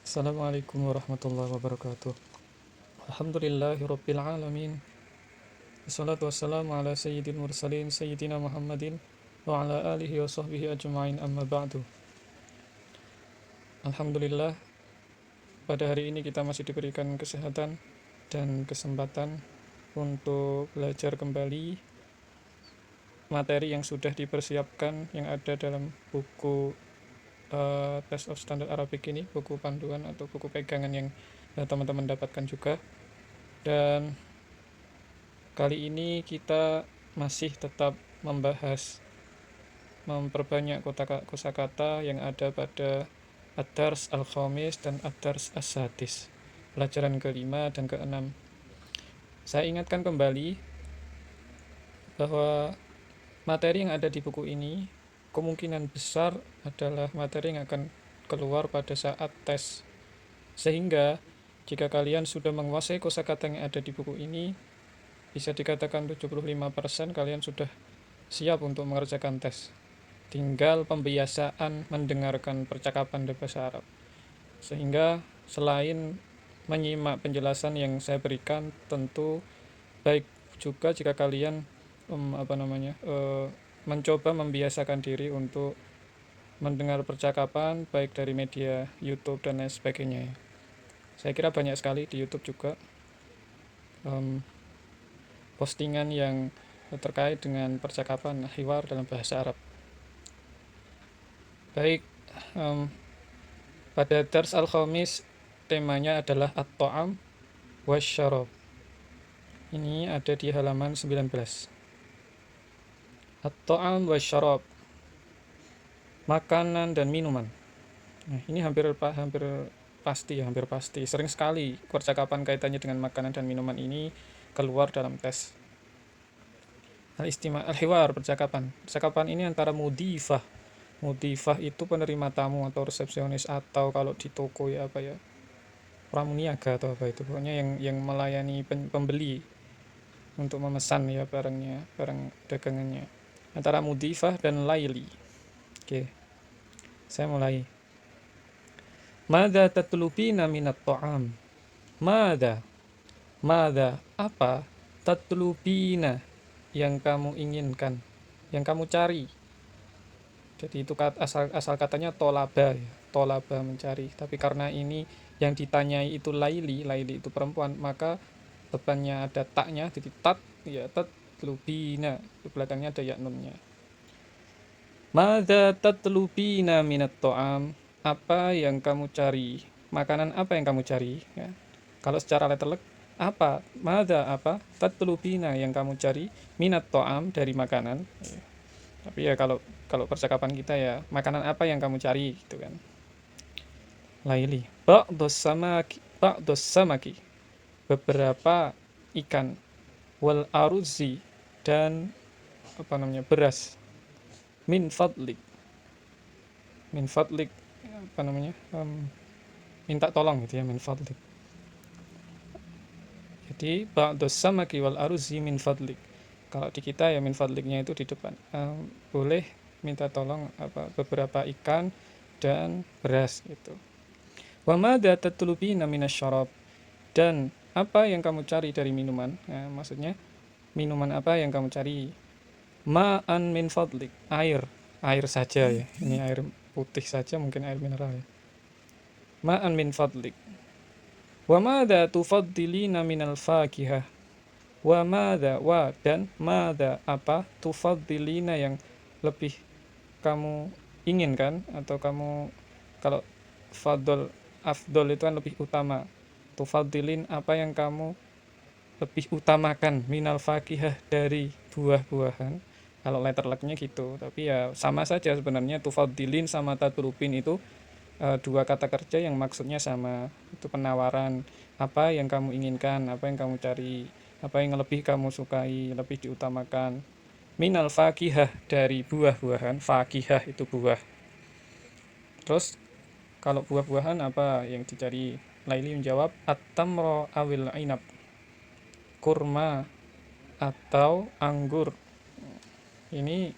Assalamualaikum warahmatullahi wabarakatuh. Alhamdulillahirabbil alamin. Wassalatu wassalamu ala sayyidil mursalin sayyidina Muhammadin wa ala alihi wa sahbihi ajma'in amma ba'du. Alhamdulillah, pada hari ini kita masih diberikan kesehatan dan kesempatan untuk belajar kembali materi yang sudah dipersiapkan yang ada dalam buku Test of Standard Arabic ini, buku panduan atau buku pegangan yang teman-teman dapatkan juga. Dan kali ini kita masih tetap membahas memperbanyak kosakata yang ada pada Ad-Dars Al-Khamis dan Ad-Dars As-Sadis, pelajaran kelima dan keenam. Saya ingatkan kembali bahwa materi yang ada di buku ini kemungkinan besar adalah materi yang akan keluar pada saat tes. Sehingga jika kalian sudah menguasai kosakata yang ada di buku ini, bisa dikatakan 75% kalian sudah siap untuk mengerjakan tes. Tinggal pembiasaan mendengarkan percakapan dalam bahasa Arab. Sehingga selain menyimak penjelasan yang saya berikan, tentu baik juga jika kalian mencoba membiasakan diri untuk mendengar percakapan baik dari media YouTube dan lain sebagainya. Saya kira banyak sekali di YouTube juga postingan yang terkait dengan percakapan hiwar dalam bahasa Arab. Baik, pada Dars Al-Khamis temanya adalah At-Ta'am Wasyarab. Ini ada di halaman 19. At-Ta'am Wasyarab, makanan dan minuman. Nah, ini hampir pasti, sering sekali percakapan kaitannya dengan makanan dan minuman ini keluar dalam tes. Al-Hiwar, percakapan ini antara mudifah itu penerima tamu atau resepsionis, atau kalau di toko ya pramuniaga atau apa itu, pokoknya yang melayani pembeli untuk memesan ya barang dagangannya, antara mudifah dan laili. Oke, saya mulai. Madza tatlubina minat ta'am? Madza apa? Tatlubina, yang kamu inginkan, yang kamu cari. Jadi itu asal katanya tolaba, mencari. Tapi karena ini yang ditanyai itu laili itu perempuan, maka depannya ada taknya, jadi tatlubina, di belakangnya ada ya nunnya. Madza tatlubina minat ta'am? Apa yang kamu cari? Makanan apa yang kamu cari? Ya. Kalau secara letterlek, apa? Madza apa? Tatlubina, yang kamu cari, minat ta'am, dari makanan. Ya. Tapi ya kalau percakapan kita ya, makanan apa yang kamu cari gitu kan. Laili. Ba'dos samaki, beberapa ikan. Wal aruzi, dan beras. Min fadlik, minta tolong gitu ya, min fadlik. Jadi ba'dos samaki wal aruzi min fadlik. Kalau di kita ya min fadliknya itu di depan. Boleh minta tolong beberapa ikan dan beras gitu. Wa madza tatlubina minasyarab, dan apa yang kamu cari dari minuman? Nah, maksudnya minuman apa yang kamu cari? Ma'an min fadlik, air saja ya. Ini air putih saja, mungkin air mineral ya. Ma'an min fadlik. Wa madza tufaddilina minal fakihah? Wa madza, wa dan madza apa, tufaddilina, yang lebih kamu inginkan, atau kamu, kalau fadl afdol itu kan lebih utama. Tufaddilin, apa yang kamu lebih utamakan, minal fakihah, dari buah-buahan. Kalau letterleknya gitu, tapi ya sama saja sebenarnya. Tufaddilin sama tatlubin itu dua kata kerja yang maksudnya sama. Itu penawaran, apa yang kamu inginkan, apa yang kamu cari, apa yang lebih kamu sukai, lebih diutamakan. Minal fakihah, dari buah-buahan. Fakihah itu buah. Terus kalau buah-buahan apa yang dicari? Laili menjawab, at-tamro awil inab, kurma atau anggur. Ini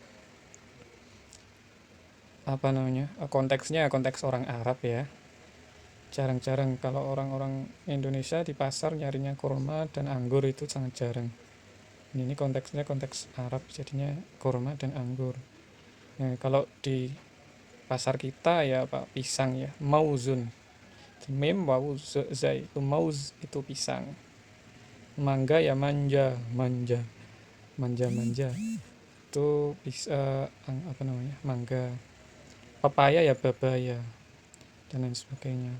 konteksnya konteks orang Arab ya. Jarang-jarang kalau orang-orang Indonesia di pasar nyarinya kurma dan anggur itu sangat jarang. Ini konteksnya konteks Arab, jadinya kurma dan anggur. Nah, kalau di pasar kita ya Pak, pisang ya, mauzun. Mim wawu zai itu mauz itu pisang. Mangga ya manja, manja, manja, manja. Itu bisa apa namanya? Mangga. Papaya ya babaya dan lain sebagainya.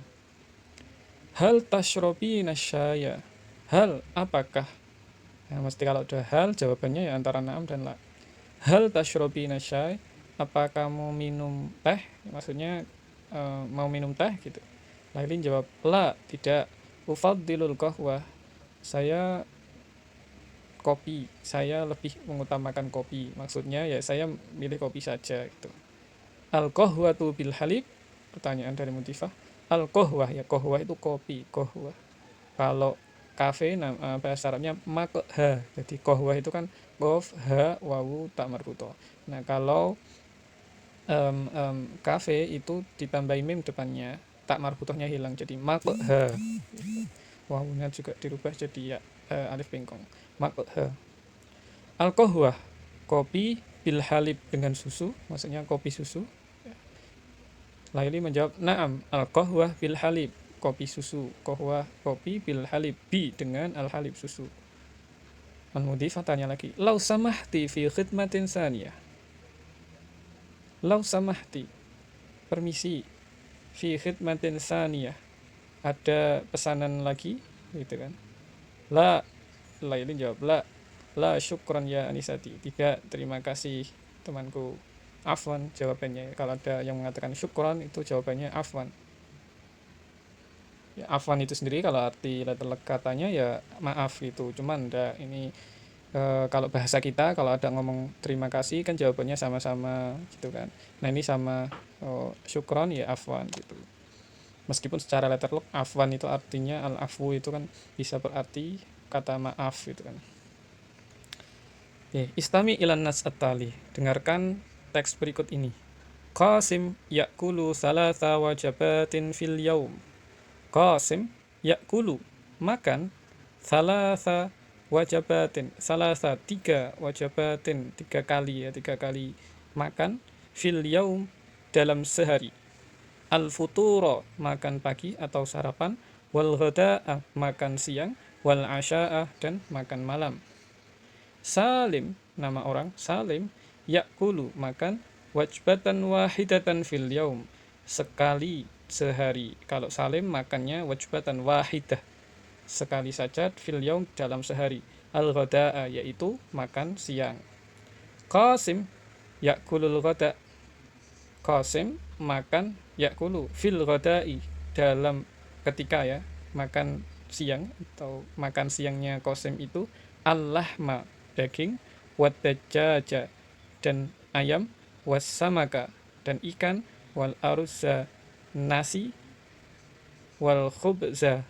Hal tashrobi nasyaya. Hal apakah? Nah, mesti kalau udah hal jawabannya ya antara na'am dan la. Hal tashrobi nasyai, apa kamu minum teh? Maksudnya mau minum teh gitu. Lailin jawab la, tidak. Ufaddilul qahwah, saya kopi, saya lebih mengutamakan kopi. Maksudnya ya saya milih kopi saja gitu. Al qahwatu bil halib, pertanyaan dari Mutifah. Al qahwah ya, qahwah itu kopi, qahwah. Kalau kafe bahasa Arabnya makha. Jadi qahwah itu kan qaf ha wawu tak marbuto. Nah, kalau kafe itu ditambahin mim depannya, tak marbutohnya hilang jadi makha. Wawunya juga dirubah jadi ya alif bengkong. Makha. Al qahwah kopi bil halib dengan susu, maksudnya kopi susu. Laili menjawab, "Na'am, al-qahwah bil halib." Kopi susu, qahwah kopi bil halib, bi dengan al-halib susu. Al-Mudhifah tanya lagi, "Lau samahti fi khidmatin saniyah." Lau samahti, permisi, fi khidmatin saniyah. Ada pesanan lagi, gitu kan. La, Laili jawab, la syukran ya Anisati. Tidak, terima kasih temanku. Afwan jawabannya. Kalau ada yang mengatakan syukran itu jawabannya afwan. Ya, afwan itu sendiri kalau arti letter katanya ya maaf gitu. Cuman ini kalau bahasa kita kalau ada ngomong terima kasih kan jawabannya sama-sama gitu kan. Nah, ini sama syukron ya afwan gitu. Meskipun secara letter afwan itu artinya al-afwu itu kan bisa berarti kata maaf gitu kan. Oke, istami ilan nas at-tali. Dengarkan teks berikut ini. Qasim yakulu salasa wajabatin fil yaum. Qasim yakulu makan salasa wajabatin, salasa tiga wajabatin, tiga kali ya, tiga kali makan fil yaum dalam sehari. Al futuro makan pagi atau sarapan, wal ghada'a makan siang, wal asya'ah dan makan malam. Salim, nama orang Salim, yakulu makan wajbatan wahidatan fil yaum, sekali sehari. Kalau Salim makannya wajbatan wahidah, sekali saja fil yaum dalam sehari. Al ghada'a yaitu makan siang. Qasim yakulul ghada', Qasim makan yakulu fil ghada'i dalam ketika ya makan siang atau makan siangnya Qasim itu al-lahma daging, wat dajaja dan ayam, was samaka dan ikan, wal arza nasi, wal khubza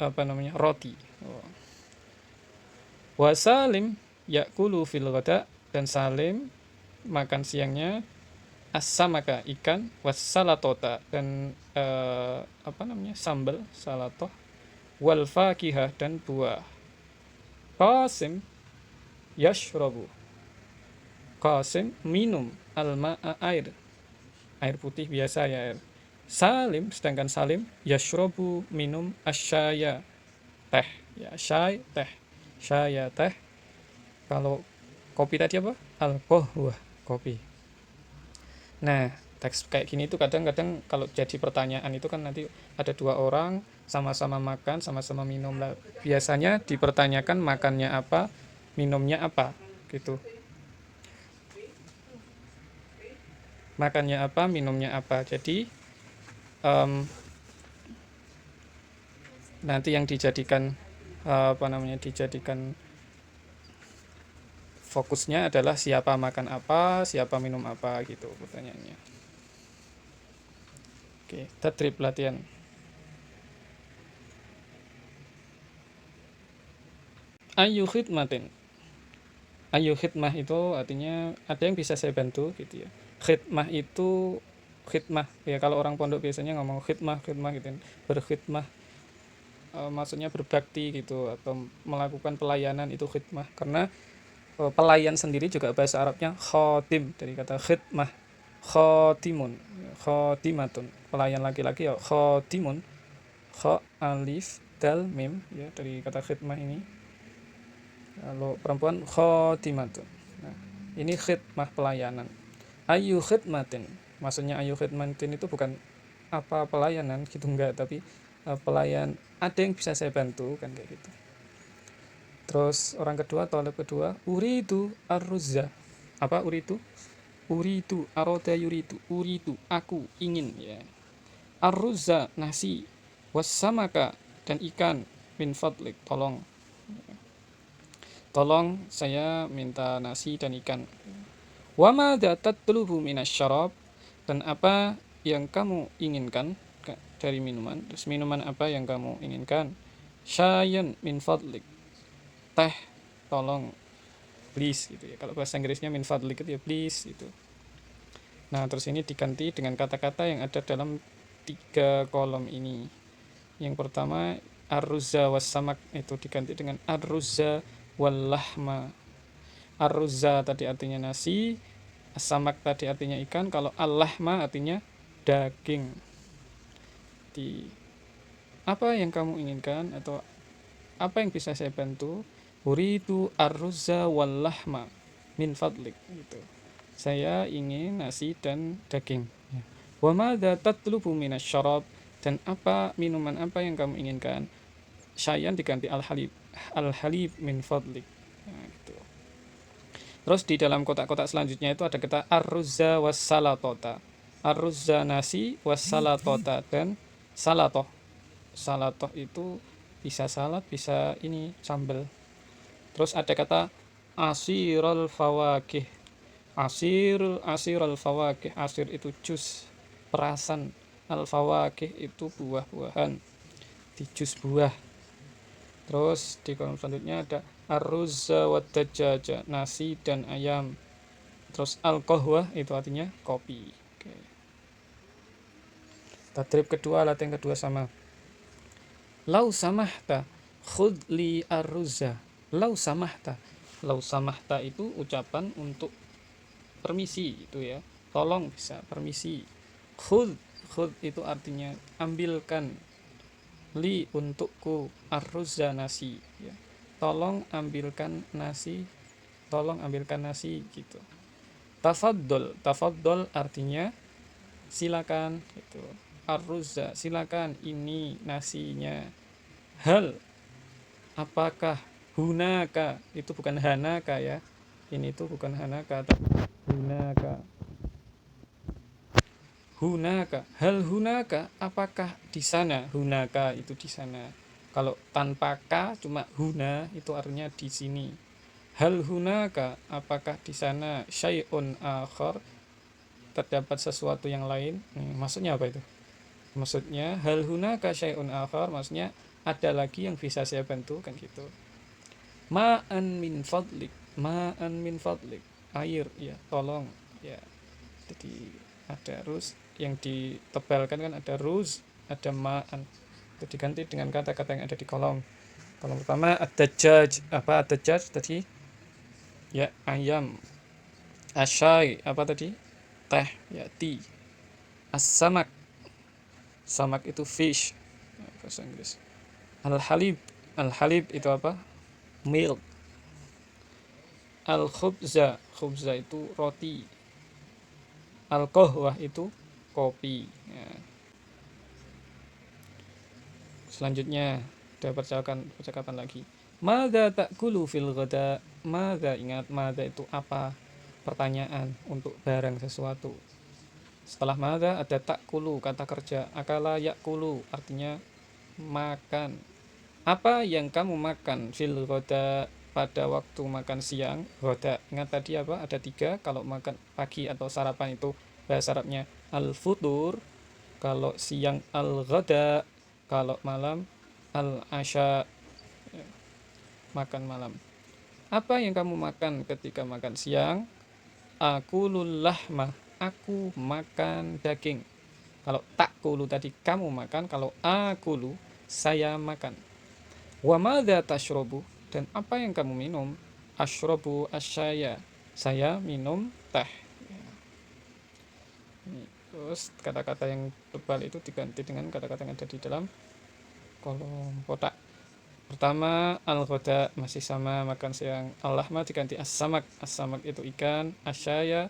apa namanya roti. Wasalim yakulu fil ghada, dan Salim makan siangnya as-samaka ikan, was salatota dan apa namanya sambal salatoh, wal fakihah dan buah. Qasim yashrabu, Qasim minum al-ma'a air, air putih biasa ya air. Salim, sedangkan Salim yashrabu minum asyaya teh ya, syai teh, syaya teh. Kalau kopi tadi apa? Al-qahwah kopi. Nah, teks kayak gini itu kadang-kadang kalau jadi pertanyaan itu kan nanti ada dua orang sama-sama makan, sama-sama minum lah. Biasanya dipertanyakan makannya apa, minumnya apa, gitu. Makannya apa, minumnya apa. Jadi nanti yang dijadikan apa namanya dijadikan fokusnya adalah siapa makan apa, siapa minum apa gitu pertanyaannya. Oke, tadrib latihan. Ayu khidmatin. Ayu khidmah itu artinya ada yang bisa saya bantu gitu ya. Khidmah itu khidmah ya, kalau orang pondok biasanya ngomong khidmah khidmah gitu, berkhidmah, maksudnya berbakti gitu atau melakukan pelayanan, itu khidmah. Karena pelayan sendiri juga bahasa Arabnya khotim, dari kata khidmah, khotimun, khotimatun, pelayan laki-laki ya khotimun, kho alif dal mim ya, dari kata khidmah ini. Kalau perempuan khotimatun. Nah, ini khidmah, pelayanan. Ayu khidmatin, maksudnya ayu khidmatin itu bukan apa pelayanan gitu, enggak, tapi pelayan, ada yang bisa saya bantu kan, kayak gitu. Terus orang kedua, tolep kedua, uridu arruzza. Apa uridu? Uridu, aroda yuridu, uridu, aku ingin ya. Arruzza, nasi, wassamaka, dan ikan, min fadlik, tolong. Tolong saya minta nasi dan ikan. Wa madza tatlubu minasyarab, dan apa yang kamu inginkan dari minuman. Terus minuman apa yang kamu inginkan? Syayun min fadlik, teh, tolong, please gitu ya. Kalau bahasa Inggrisnya min fadlik itu ya please gitu. Nah, terus ini diganti dengan kata-kata yang ada dalam 3 kolom ini. Yang pertama arruza wassamak, itu diganti dengan arruza wallahma. Arruza tadi artinya nasi, samak tadi artinya ikan, kalau allahma artinya daging. Di apa yang kamu inginkan atau apa yang bisa saya bantu? Uridu arruza wallahma min fadlik gitu. Saya ingin nasi dan daging. Wa madza tatlubu minasyarab, dan apa minuman apa yang kamu inginkan? Syayan diganti al-halib. Al-halib min fadlik. Nah, gitu. Terus di dalam kotak-kotak selanjutnya itu ada kata arruzza wassalatota. Arruzza nasi, wassalatota dan salatoh. Salatoh itu bisa salad, bisa ini sambal. Terus ada kata asirul fawakih. Asirul fawakih, asir itu jus, perasan. Al fawakih itu buah-buahan, di jus buah. Terus di kolom selanjutnya ada arruzza wa dajaja, nasi dan ayam. Terus al-qahwah itu artinya kopi. Oke. Tadrib kedua, latihan kedua sama. Lau samahta khudh li arruzza. Lau samahta. Lau samahta itu ucapan untuk permisi itu ya. Tolong, bisa permisi. Khudh, khudh itu artinya ambilkan, li untukku, arruzza nasi ya. Tolong ambilkan nasi, tolong ambilkan nasi gitu. Tafaddol, tafaddol artinya silakan gitu. Arruzza, silakan, ini nasinya. Hal, apakah, hunaka itu bukan hanaka ya. Ini tuh bukan hanaka tapi hunaka. Hunaka, hal hunaka, apakah di sana? Hunaka itu di sana. Kalau tanpa ka cuma huna itu artinya di sini. Hal hunaka, apakah di sana? Syai'un akhar, terdapat sesuatu yang lain. Maksudnya apa itu? Maksudnya hal hunaka syai'un akhar, maksudnya ada lagi yang bisa saya bantu kan gitu. Ma'an min fadlik, ma'an min fadlik, air ya, tolong ya. Jadi ada rus yang ditebalkan kan, ada rus, ada ma'an, itu diganti dengan kata-kata yang ada di kolom. Kolom pertama ada jaj, apa ada jaj tadi ya, ayam. Asyai, apa tadi, teh ya, tea. As-samak, samak itu fish bahasa Inggris. Al-halib, al-halib itu apa, milk. Al-khubza, khubza itu roti. Al-qahwah itu kopi ya. Selanjutnya ada percakapan lagi. Madza ta'kulu fil ghada. Madza, ingat madza itu apa, pertanyaan untuk barang sesuatu. Setelah madza ada ta'kulu, kata kerja. Akala ya'kulu artinya makan. Apa yang kamu makan fil ghada, pada waktu makan siang. Ghada, ingat tadi apa, ada 3. Kalau makan pagi atau sarapan itu bahasa Arabnya al-futur, kalau siang al-ghada, kalau malam al-asya, makan malam. Apa yang kamu makan ketika makan siang? Akulul lahma, aku makan daging. Kalau takulu tadi kamu makan, kalau akulu saya makan. Wa madza tashrabu, dan apa yang kamu minum? Ashrabu asyaya, saya minum teh. Terus kata-kata yang tebal itu diganti dengan kata-kata yang ada di dalam kolom kotak. Pertama, al-ghada masih sama, makan siang. Al-lahma diganti as-samak. As-samak itu ikan, asyaya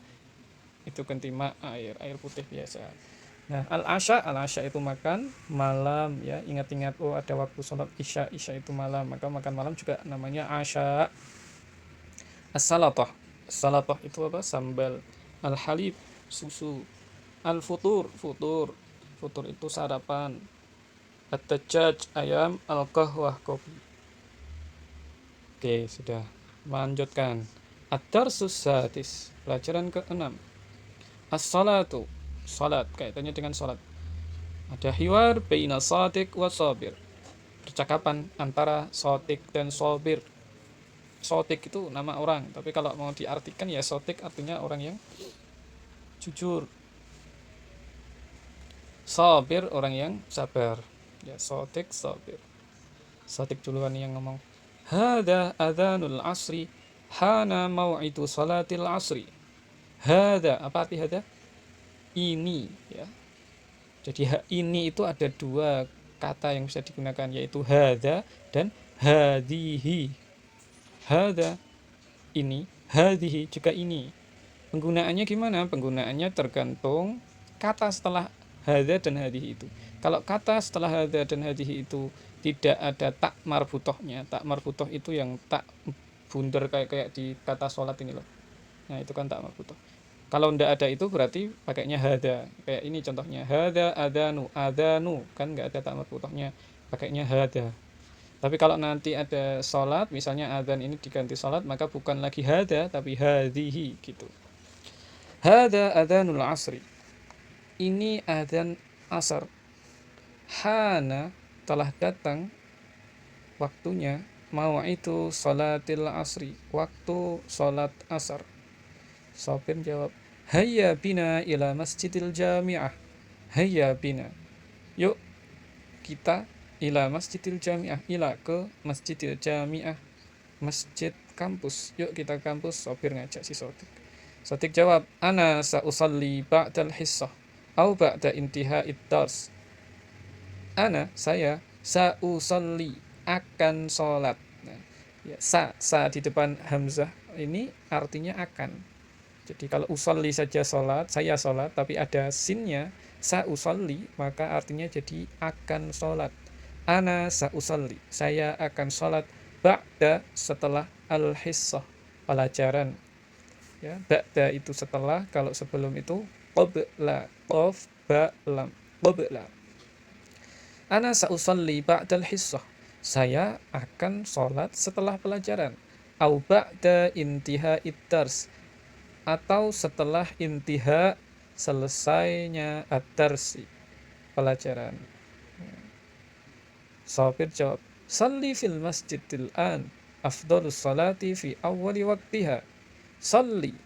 itu ganti ma, air putih biasa. Nah, al-asya itu makan malam ya. Ingat-ingat, oh ada waktu sholat isya itu malam, maka makan malam juga namanya asya. As-salatah. As-salatah itu apa? Sambal. Al-halib, susu. Al-futur, futur itu sarapan. At-tajaj, ayam. Al-qahwah, kopi. Oke, sudah. Lanjutkan. Ad-darsus sadis, pelajaran ke-6. As-salatu, salat, kaitannya dengan salat. Ada hiwar baina shadiq wa sabir, percakapan antara shadiq dan sabir. Shadiq itu nama orang, tapi kalau mau diartikan ya shadiq artinya orang yang jujur. Sabir orang yang sabar. Ya shadiq, sabir. Shadiq duluan yang ngomong. Hada adhanul asri, hana mau'idu salatil asri. Hada, apa arti hada? Ini ya. Jadi ini itu ada dua kata yang bisa digunakan, yaitu hada dan hadihi. Hada ini, hadihi juga ini. Penggunaannya gimana? Penggunaannya tergantung kata setelah hada dan hadihi itu. Kalau kata setelah hada dan hadihi itu tidak ada tak marbutohnya. Tak marbutoh itu yang tak bundar kayak di kata sholat ini loh. Nah itu kan tak marbutoh. Kalau ndak ada itu berarti pakainya hada. Kayak ini contohnya, hada adanu, adanu kan nggak ada tak marbutohnya, pakainya hada. Tapi kalau nanti ada sholat, misalnya adzan ini diganti sholat, maka bukan lagi hada tapi hadihi gitu. Hada adhanul asri, ini adzan asar. Hana, telah datang waktunya, mau itu sholatil asri, waktu sholat asar. Sopir jawab, hayya bina ila masjidil jami'ah. Hayya bina, yuk kita ila masjidil jami'ah, ila ke masjidil jami'ah, masjid kampus, yuk kita kampus. Sopir ngajak si Sotik. Sotik jawab, ana sa'usalli ba'dal hissah au ba'da intihai dars. Ana, saya, sa'usalli, akan sholat. Nah, ya, sa di depan hamzah ini artinya akan. Jadi kalau usolli saja sholat, saya sholat, tapi ada sinnya, sa'usolli, maka artinya jadi akan sholat. Ana sa'usolli, saya akan sholat, ba'da, setelah al-hissah, pelajaran. Ya, ba'da itu setelah, kalau sebelum itu qabla, qaf, ba, lam, qabla. Ana sa'usolli ba'dal hissah, saya akan sholat setelah pelajaran. Au ba'da intiha iddars, atau setelah intiha, selesainya ad-darsi, pelajaran. Sopir jawab, salli fil masjidil an, afdalus salati fi awwali waktiha. Salli,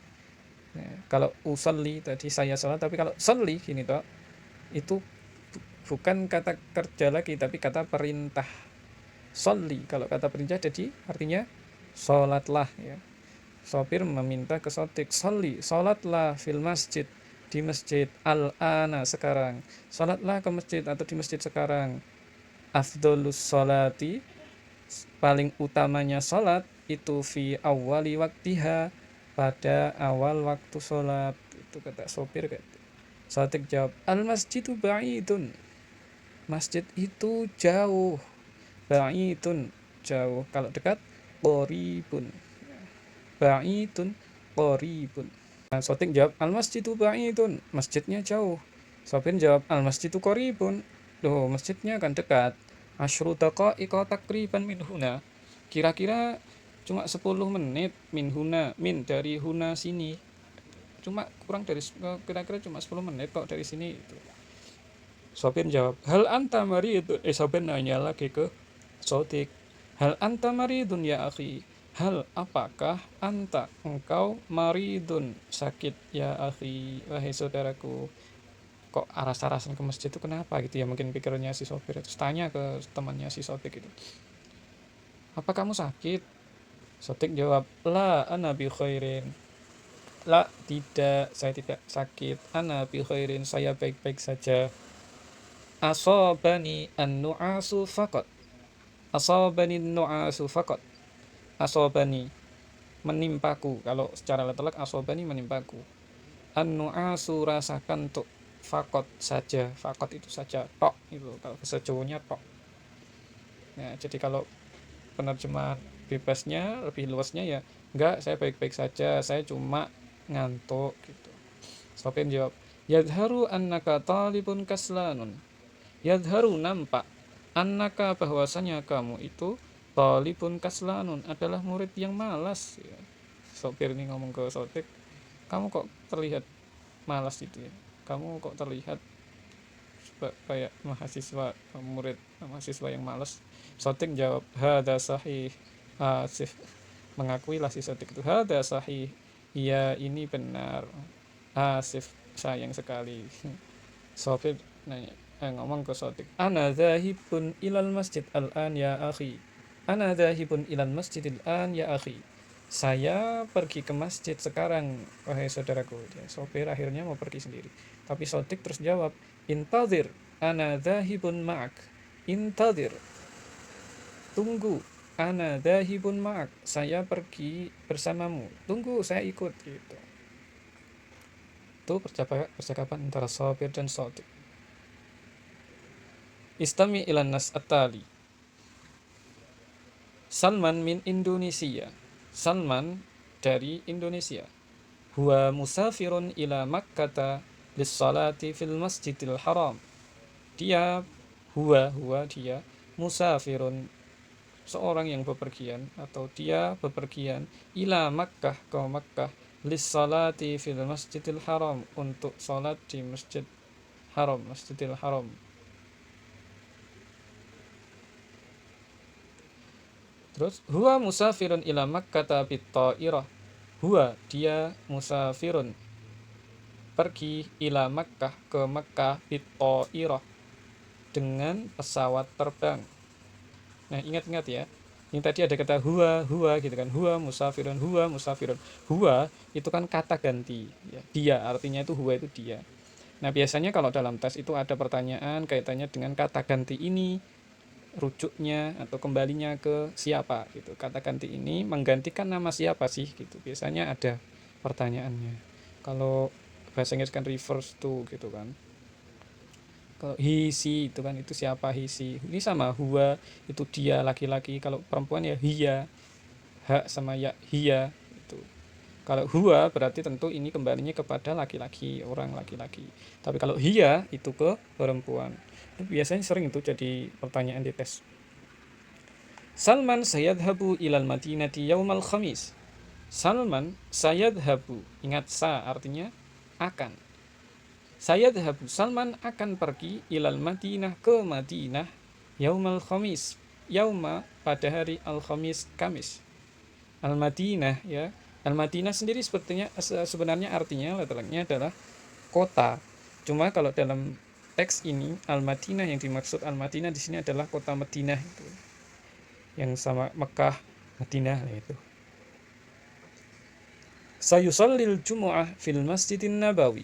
kalau usalli tadi saya salat, tapi kalau salli gini toh, itu bukan kata kerja lagi tapi kata perintah. Salli kalau kata perintah jadi artinya salatlah ya. Sopir meminta ke Sotik, sholli, sholatlah fil masjid, di masjid, al-ana, sekarang. Sholatlah ke masjid atau di masjid sekarang. Afdolus sholati, paling utamanya sholat, itu fi awali waktiha, pada awal waktu sholat. Itu kata sopir. Sotik jawab, al-masjidu ba'idun, masjid itu jauh. Ba'idun, jauh. Kalau dekat, qoribun. Ba'idun, qoribun. Nah, Sotik jawab, al-masjidu ba'idun, masjidnya jauh. Sopir jawab, al-masjidu qoribun, loh masjidnya kan dekat. Asyru daqa'iqa takriban min huna, kira-kira cuma 10 menit, min huna, min dari huna sini, cuma kurang dari, kira-kira cuma 10 menit kok dari sini itu. Sopir jawab, hal anta maridun, Sopir nanya lagi ke Sotik, hal anta maridun ya akhi, Hal apakah anta engkau maridun sakit ya akhi wahai saudaraku. Kok aras-arasan ke masjid itu kenapa gitu ya, mungkin pikirnya si sopir itu tanya ke temannya si Sotik itu, apa kamu sakit? Sotik jawab, la ana bi khairin. La, tidak, saya tidak sakit. Ana bi khairin, saya baik-baik saja. Asobani an-nu'asu faqat. Asobani an-nu'asu faqat. Asobani, menimpaku. Kalau secara letelek asobani menimpaku. An-nu'asu, rasa kantuk. Fakot saja, fakot itu saja, tok itu kalau bahasa Jawanya tok. Nah, jadi kalau penerjemahan bebasnya lebih luasnya ya, enggak, saya baik-baik saja, saya cuma ngantuk gitu. Sopin jawab, yadharu annaka talibun kaslanun. Yadharu, nampak, annaka, bahwasanya kamu itu talibun kaslanun, adalah murid yang malas ya. Sopir ini ngomong ke Sotik, kamu kok terlihat malas gitu ya, kamu kok terlihat kayak mahasiswa, murid mahasiswa yang malas. Sotik jawab, hada sahih. Asif mengakuilah si Sotik itu, hada sahih, iya ini benar. Asif, sayang sekali. Sofir nanya, ngomong ke Sotik, ana dhahibun ilal masjid al-an ya akhi. Ana dhahibun ilal masjid al-an ya akhi. Saya pergi ke masjid sekarang, wahai saudaraku. Ya, sopir akhirnya mau pergi sendiri. Tapi Sotik terus jawab, intadir, ana dhahibun ma'ak. Intadir, tunggu. Ana dhahibun ma'ak, saya pergi bersamamu. Tunggu, saya ikut gitu. Itu percakapan antara sopir dan Sotik. Istami ilan nas atali. Salman min Indonesia. Salman dari Indonesia. Huwa musafirun ila Makkata lissalati fil masjidil haram. Dia, huwa dia, musafirun, seorang yang bepergian, atau dia bepergian, ila Makkah, ke Makkah, lissalati fil masjidil haram, untuk salat di masjid haram, masjidil haram. Terus huwa musafirun ila Makkah bit ta'irah. Huwa, dia, musafirun, pergi, ila Makkah, ke Makkah, bit ta'irah, dengan pesawat terbang. Nah, ingat-ingat ya. Ini tadi ada kata huwa gitu kan. Huwa musafirun, huwa musafirun. Huwa itu kan kata ganti ya. Dia, artinya itu huwa itu dia. Nah, biasanya kalau dalam tes itu ada pertanyaan kaitannya dengan kata ganti ini, rujuknya atau kembalinya ke siapa gitu. Kata ganti ini menggantikan nama siapa sih gitu. Biasanya ada pertanyaannya. Kalau bahasa Inggris kan refers to gitu kan. Kalau he she itu kan, itu siapa, he she. Ini sama huwa itu dia laki-laki. Kalau perempuan ya hiya, ha sama ya hiya itu. Kalau huwa berarti tentu ini kembalinya kepada laki-laki, orang laki-laki. Tapi kalau hiya itu ke perempuan. Biasanya sering itu jadi pertanyaan di tes. Salman sayadhabu ilal madinati yaumal khamis. Salman sayadhabu, ingat sa artinya akan. Sayadhabu, Salman akan pergi ilal Madinah, ke Madinah, yaumal khamis. Yauma, pada hari al-khamis, Kamis. Al-Madinah ya. Al-Madinah sendiri sebenarnya artinya letaknya adalah kota. Cuma kalau dalam teks ini Al-Madinah, yang dimaksud Al-Madinah di sini adalah kota Madinah itu. Yang sama Mekah, Madinah itu. Sayusallil Jumu'ah fil Masjidin Nabawi.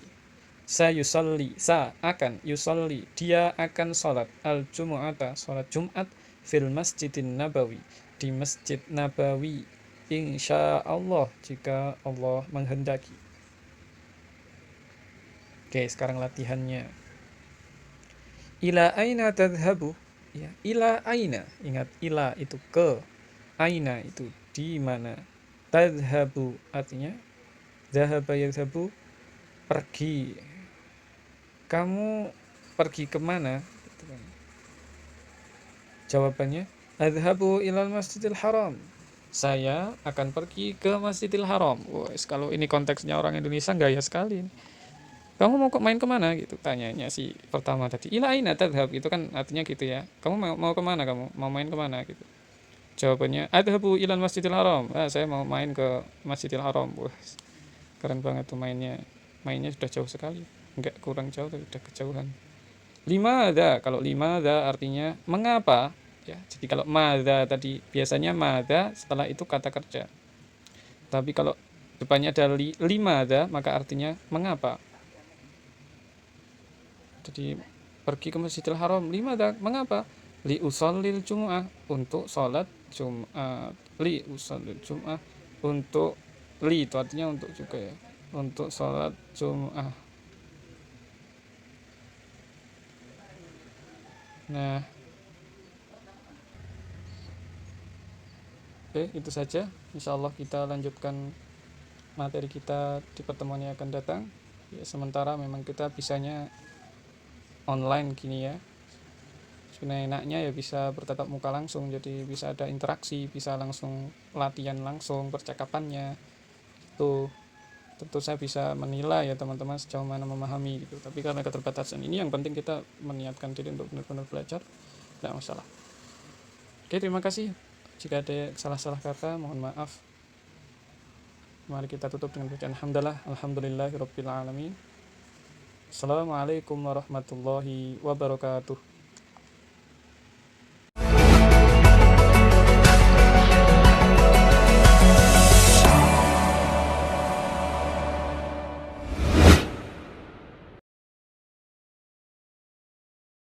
Sayusalli, sa akan, yusalli, dia akan salat al-jumu'ata, salat Jumat, fil Masjidin Nabawi, di Masjid Nabawi, insya Allah, jika Allah menghendaki. Oke, sekarang latihannya. Ila aina tadhabu, ya, ila aina, ingat ila itu ke, aina itu di mana, tadhabu artinya dhahaba yadhabu, pergi, kamu pergi kemana? Jawabannya, adhabu ilal masjidil haram, saya akan pergi ke Masjidil Haram. Kalau ini konteksnya orang Indonesia gaya sekali. Kamu mau main kemana gitu, tanyanya si pertama tadi. Ila aina tadhab, itu kan artinya gitu ya. Kamu mau kemana, kamu mau main kemana gitu. Jawabannya adhabu ilal masjidil haram. Saya mau main ke Masjidil Haram. Wah, keren banget tuh mainnya. Mainnya sudah jauh sekali, enggak kurang jauh tapi sudah kejauhan. Limadha, kalau limadha artinya mengapa, ya. Jadi kalau madha tadi biasanya madha setelah itu kata kerja, tapi kalau depannya ada limadha maka artinya mengapa. Jadi pergi ke Masjidil Haram, limadha, mengapa? Li usallil jum'ah, untuk sholat Jumat. Li usallil jum'ah, untuk, li itu artinya untuk juga ya, untuk sholat Jum'ah. Nah, oke, itu saja. Insya Allah kita lanjutkan materi kita di pertemuan yang akan datang. Ya, sementara memang kita bisanya online gini ya. Sebenarnya enaknya ya bisa bertatap muka langsung, jadi bisa ada interaksi, bisa langsung latihan langsung percakapannya. Itu tentu saya bisa menilai ya teman-teman sejauh mana memahami gitu. Tapi karena keterbatasan ini yang penting kita meniatkan diri untuk benar-benar belajar, tidak masalah. Oke, terima kasih. Jika ada salah-salah kata, mohon maaf. Mari kita tutup dengan bacaan hamdalah, alhamdulillahirabbil alamin. Assalamualaikum warahmatullahi wabarakatuh.